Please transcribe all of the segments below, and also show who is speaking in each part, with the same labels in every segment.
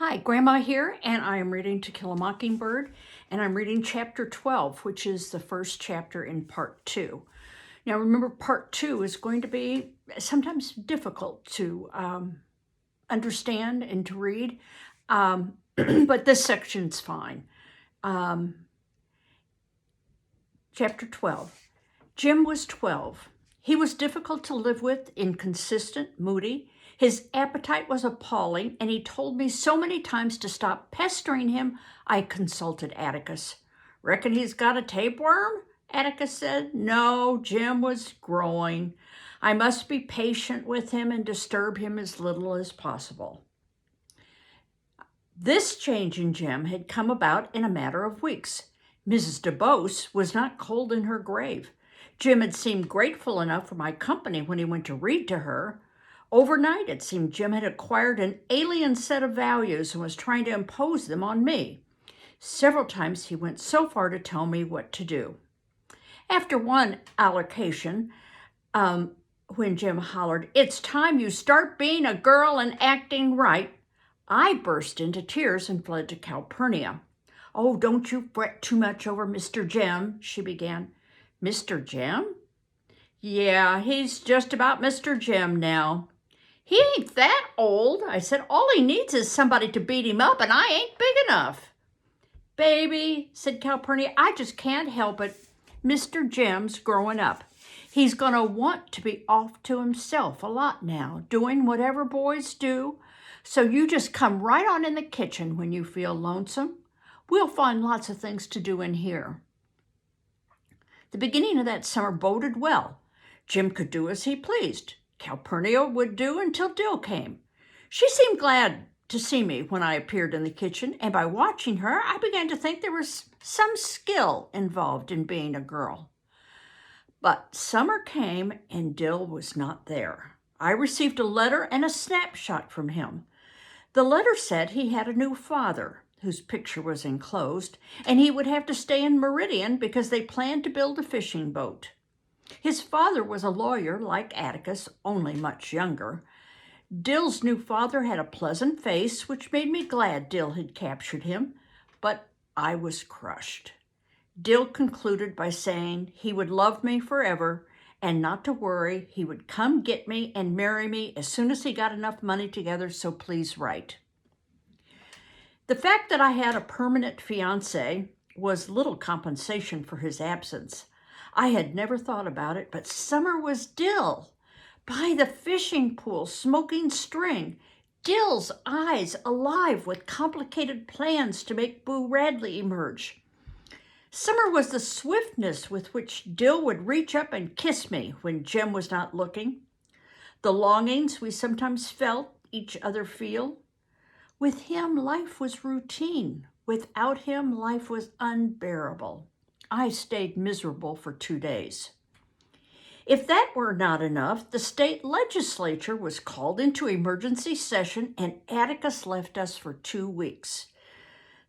Speaker 1: Hi, Grandma here, and I am reading To Kill a Mockingbird, and I'm reading chapter 12, which is the first chapter in part 2. Now, remember, part 2 is going to be sometimes difficult to understand and to read, but this section's fine. Chapter 12. Jim was 12. He was difficult to live with, inconsistent, moody. His appetite was appalling, and he told me so many times to stop pestering him, I consulted Atticus. Reckon he's got a tapeworm? Atticus said. No, Jim was growing. I must be patient with him and disturb him as little as possible. This change in Jim had come about in a matter of weeks. Mrs. DeBose was not cold in her grave. Jim had seemed grateful enough for my company when he went to read to her. Overnight, it seemed Jim had acquired an alien set of values and was trying to impose them on me. Several times he went so far to tell me what to do. After one allocation, when Jim hollered, "It's time you start being a girl and acting right," I burst into tears and fled to Calpurnia. "Oh, don't you fret too much over Mr. Jim," she began. "Mr. Jim?" "Yeah, he's just about Mr. Jim now." "He ain't that old," I said. "All he needs is somebody to beat him up, and I ain't big enough." "Baby," said Calpurnia, "I just can't help it. Mr. Jim's growing up. He's going to want to be off to himself a lot now, doing whatever boys do. So you just come right on in the kitchen when you feel lonesome. We'll find lots of things to do in here." The beginning of that summer boded well. Jim could do as he pleased. Calpurnia would do until Dill came. She seemed glad to see me when I appeared in the kitchen, and by watching her, I began to think there was some skill involved in being a girl. But summer came, and Dill was not there. I received a letter and a snapshot from him. The letter said he had a new father, whose picture was enclosed, and he would have to stay in Meridian because they planned to build a fishing boat. His father was a lawyer like Atticus, only much younger. Dill's new father had a pleasant face, which made me glad Dill had captured him, but I was crushed. Dill concluded by saying he would love me forever and not to worry, he would come get me and marry me as soon as he got enough money together, so please write. The fact that I had a permanent fiancé was little compensation for his absence. I had never thought about it, but summer was Dill. By the fishing pool, smoking string, Dill's eyes alive with complicated plans to make Boo Radley emerge. Summer was the swiftness with which Dill would reach up and kiss me when Jim was not looking. The longings we sometimes felt each other feel. With him, life was routine. Without him, life was unbearable. I stayed miserable for 2 days. If that were not enough, the state legislature was called into emergency session and Atticus left us for 2 weeks.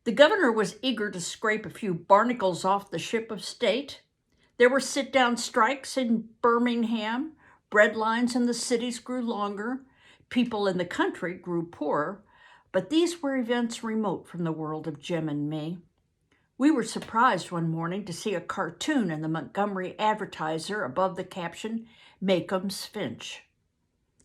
Speaker 1: The governor was eager to scrape a few barnacles off the ship of state. There were sit-down strikes in Birmingham. Bread lines in the cities grew longer. People in the country grew poorer. But these were events remote from the world of Jim and me. We were surprised one morning to see a cartoon in the Montgomery Advertiser above the caption, "Makeum's Finch."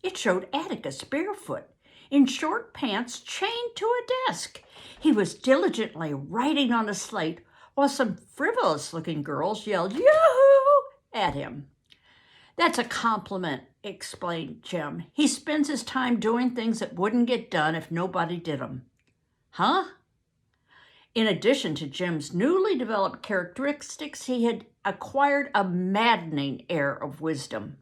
Speaker 1: It showed Atticus barefoot, in short pants, chained to a desk. He was diligently writing on a slate while some frivolous-looking girls yelled, "Yoo-hoo!" at him. "That's a compliment," explained Jim. "He spends his time doing things that wouldn't get done if nobody did them." Huh? In addition to Jim's newly developed characteristics, he had acquired a maddening air of wisdom.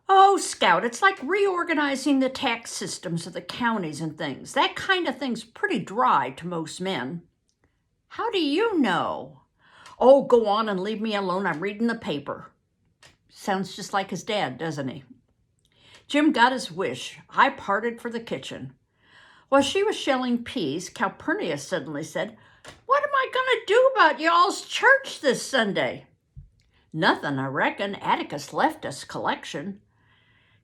Speaker 1: "Oh, Scout, it's like reorganizing the tax systems of the counties and things. That kind of thing's pretty dry to most men." "How do you know?" "Oh, go on and leave me alone. I'm reading the paper." Sounds just like his dad, doesn't he? Jim got his wish. I parted for the kitchen. While she was shelling peas, Calpurnia suddenly said, "What am I going to do about y'all's church this Sunday?" "Nothing, I reckon. Atticus left us collection."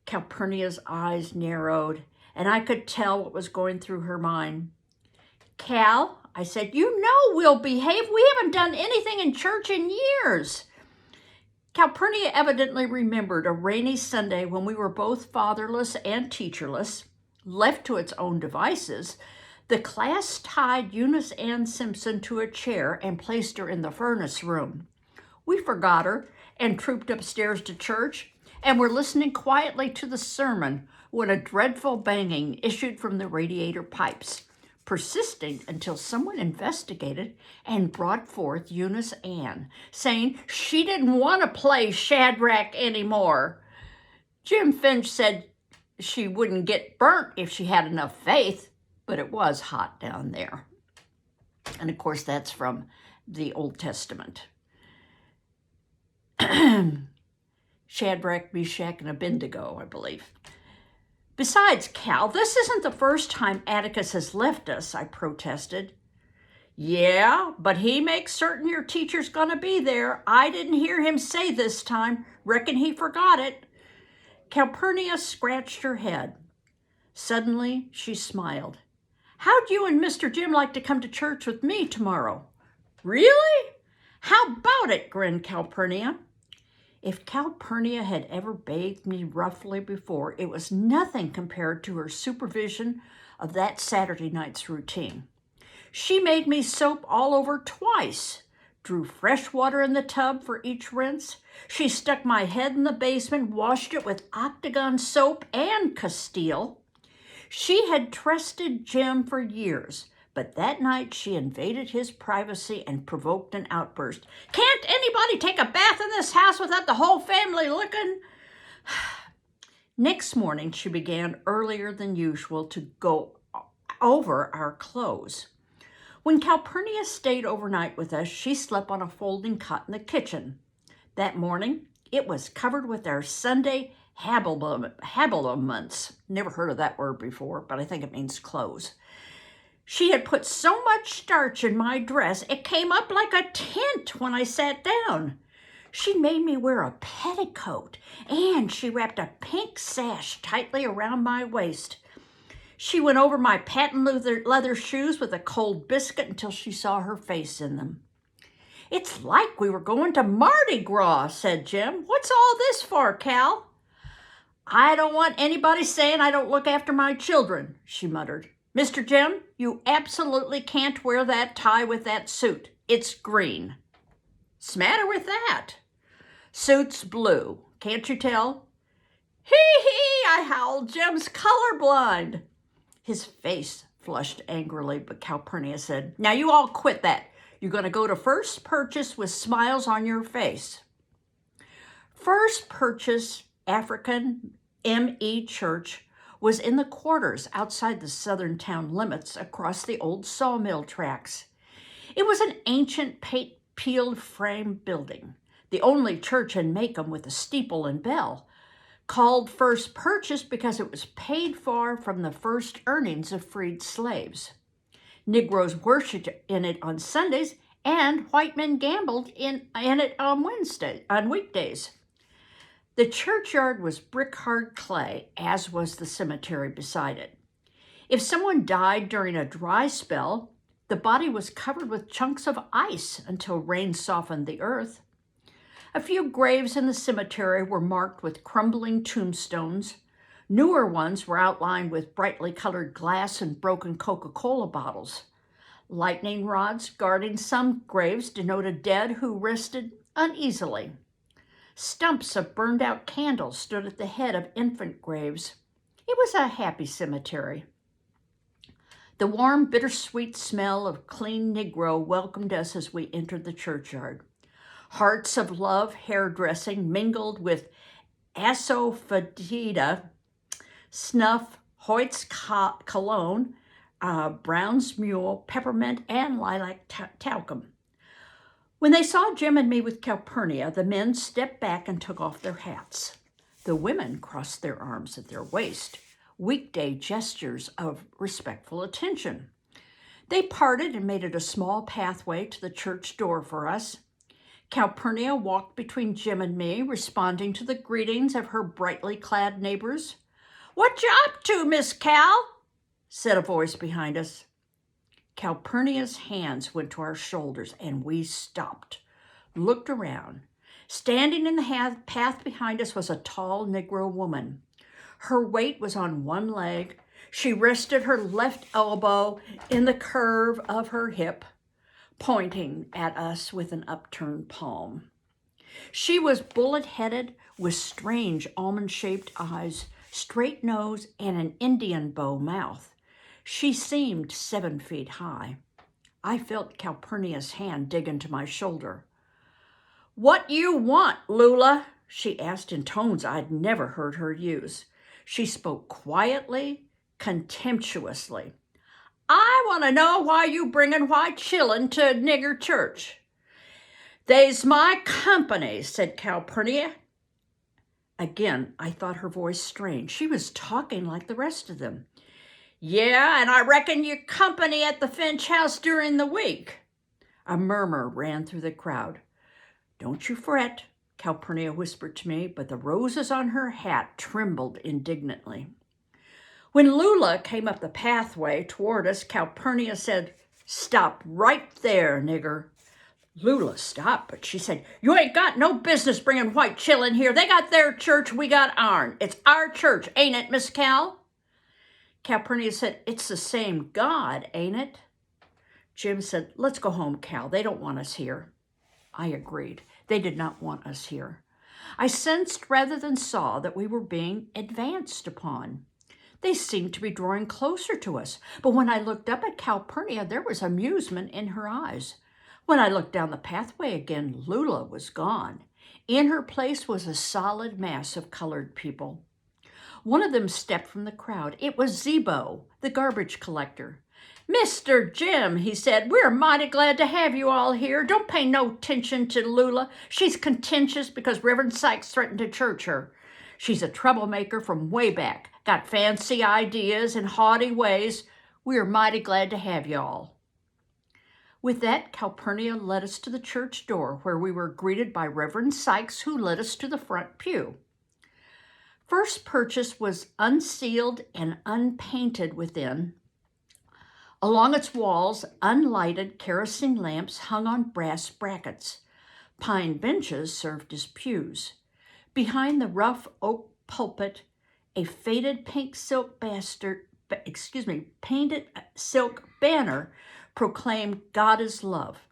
Speaker 1: Calpurnia's eyes narrowed. and I could tell what was going through her mind. "Cal," I said, "you know we'll behave. We haven't done anything in church in years." Calpurnia evidently remembered a rainy Sunday when we were both fatherless and teacherless. Left to its own devices, the class tied Eunice Ann Simpson to a chair and placed her in the furnace room. We forgot her and trooped upstairs to church, and were listening quietly to the sermon when a dreadful banging issued from the radiator pipes, persisting until someone investigated and brought forth Eunice Ann, saying she didn't want to play Shadrach anymore. Jim Finch said she wouldn't get burnt if she had enough faith, but it was hot down there. And of course, that's from the Old Testament. Shadrach, Meshach, and Abednego, I believe. "Besides, Cal, this isn't the first time Atticus has left us," I protested. "Yeah, but he makes certain your teacher's gonna be there. I didn't hear him say this time. Reckon he forgot it." Calpurnia scratched her head. Suddenly, she smiled. "How'd you and Mr. Jim like to come to church with me tomorrow?" "Really? How about it?" grinned Calpurnia. If Calpurnia had ever bathed me roughly before, it was nothing compared to her supervision of that Saturday night's routine. She made me soap all over twice, drew fresh water in the tub for each rinse. She stuck my head in the basement, washed it with Octagon soap and Castile. She had trusted Jim for years, but that night she invaded his privacy and provoked an outburst. "Can't anybody take a bath in this house without the whole family looking?" Next morning, she began earlier than usual to go over our clothes. When Calpurnia stayed overnight with us, she slept on a folding cot in the kitchen. That morning, it was covered with our Sunday habiliments. Never heard of that word before, but I think it means clothes. She had put so much starch in my dress, it came up like a tent when I sat down. She made me wear a petticoat, and she wrapped a pink sash tightly around my waist. She went over my patent leather shoes with a cold biscuit until she saw her face in them. "It's like we were going to Mardi Gras," said Jim. "What's all this for, Cal?" "I don't want anybody saying I don't look after my children," she muttered. "Mr. Jim, you absolutely can't wear that tie with that suit. It's green." "'S matter with that?" "Suit's blue. Can't you tell?" "Hee, I howled. Jim's colorblind." His face flushed angrily, but Calpurnia said, "Now you all quit that. You're going to go to First Purchase with smiles on your face." First Purchase African M.E. Church was in the quarters outside the southern town limits across the old sawmill tracks. It was an ancient peeled frame building, the only church in Macomb with a steeple and bell, called First Purchase because it was paid for from the first earnings of freed slaves. Negroes worshipped in it on Sundays, and white men gambled in it on weekdays. The churchyard was brick-hard clay, as was the cemetery beside it. If someone died during a dry spell, the body was covered with chunks of ice until rain softened the earth. A few graves in the cemetery were marked with crumbling tombstones. Newer ones were outlined with brightly colored glass and broken Coca-Cola bottles. Lightning rods guarding some graves denoted dead who rested uneasily. Stumps of burned-out candles stood at the head of infant graves. It was a happy cemetery. The warm, bittersweet smell of clean Negro welcomed us as we entered the churchyard. Hearts of Love hairdressing mingled with asafoetida, snuff, Hoyt's cologne, Brown's mule, peppermint, and lilac talcum. When they saw Jim and me with Calpurnia, the men stepped back and took off their hats. The women crossed their arms at their waist, weekday gestures of respectful attention. They parted and made it a small pathway to the church door for us. Calpurnia walked between Jim and me, responding to the greetings of her brightly clad neighbors. "What you up to, Miss Cal?" said a voice behind us. Calpurnia's hands went to our shoulders, and we stopped, looked around. Standing in the path behind us was a tall Negro woman. Her weight was on one leg. She rested her left elbow in the curve of her hip, pointing at us with an upturned palm. She was bullet-headed with strange almond-shaped eyes, straight nose, and an Indian bow mouth. She seemed 7 feet high. I felt Calpurnia's hand dig into my shoulder. "What you want, Lula?" she asked in tones I'd never heard her use. She spoke quietly, contemptuously. "I want to know why you bringing white chillin' to nigger church." "They's my company," said Calpurnia. Again, I thought her voice strange. She was talking like the rest of them. "Yeah, and I reckon you're company at the Finch house during the week." A murmur ran through the crowd. "Don't you fret," Calpurnia whispered to me, but the roses on her hat trembled indignantly. When Lula came up the pathway toward us, Calpurnia said, "Stop right there, nigger." Lula stopped, but she said, "You ain't got no business bringing white chillin' here. They got their church, we got ourn. It's our church, ain't it, Miss Cal?" Calpurnia said, "It's the same God, ain't it?" Jim said, "Let's go home, Cal. They don't want us here." I agreed. They did not want us here. I sensed rather than saw that we were being advanced upon. They seemed to be drawing closer to us, but when I looked up at Calpurnia, there was amusement in her eyes. When I looked down the pathway again, Lula was gone. In her place was a solid mass of colored people. One of them stepped from the crowd. It was Zebo, the garbage collector. "Mr. Jim," he said, "we're mighty glad to have you all here. Don't pay no attention to Lula. She's contentious because Reverend Sykes threatened to church her. She's a troublemaker from way back, got fancy ideas and haughty ways. We're mighty glad to have you all." With that, Calpurnia led us to the church door, where we were greeted by Reverend Sykes, who led us to the front pew. First purchase was unsealed and unpainted within. Along its walls, unlighted kerosene lamps hung on brass brackets. Pine benches served as pews. Behind the rough oak pulpit, a faded painted silk banner proclaimed "God is love."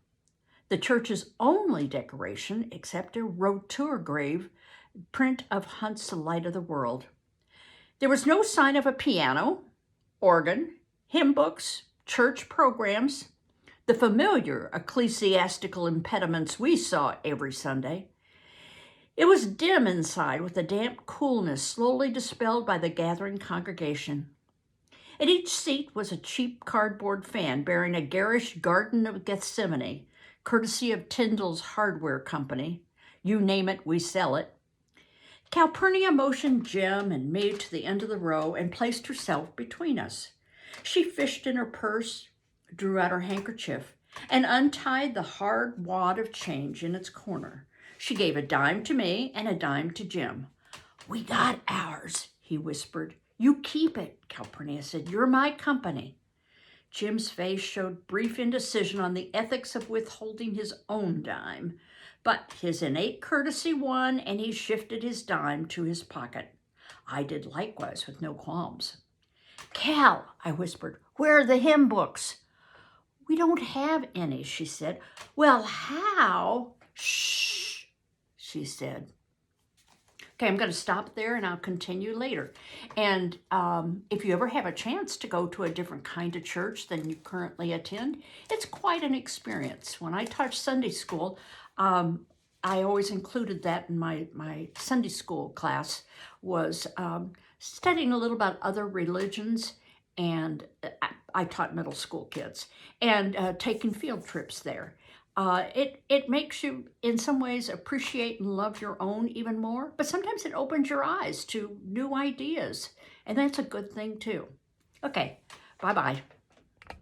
Speaker 1: The church's only decoration, except a rotograve print of Hunt's Light of the World. There was no sign of a piano, organ, hymn books, church programs, the familiar ecclesiastical impediments we saw every Sunday. It was dim inside, with the damp coolness slowly dispelled by the gathering congregation. At each seat was a cheap cardboard fan bearing a garish Garden of Gethsemane, courtesy of Tyndall's Hardware Company. You name it, we sell it. Calpurnia motioned Jim and me to the end of the row and placed herself between us. She fished in her purse, drew out her handkerchief, and untied the hard wad of change in its corner. She gave a dime to me and a dime to Jim. "We got ours," he whispered. "You keep it," Calpurnia said. "You're my company." Jim's face showed brief indecision on the ethics of withholding his own dime, but his innate courtesy won, and he shifted his dime to his pocket. I did likewise with no qualms. "Cal," I whispered, "where are the hymn books?" "We don't have any," she said. "Well, how?" "Shh," she said. Okay, I'm going to stop there and I'll continue later. And if you ever have a chance to go to a different kind of church than you currently attend, it's quite an experience. When I taught Sunday school, I always included that in my Sunday school class, was studying a little about other religions, and I taught middle school kids, and taking field trips there. It makes you, in some ways, appreciate and love your own even more, but sometimes it opens your eyes to new ideas, and that's a good thing too. Okay, bye-bye.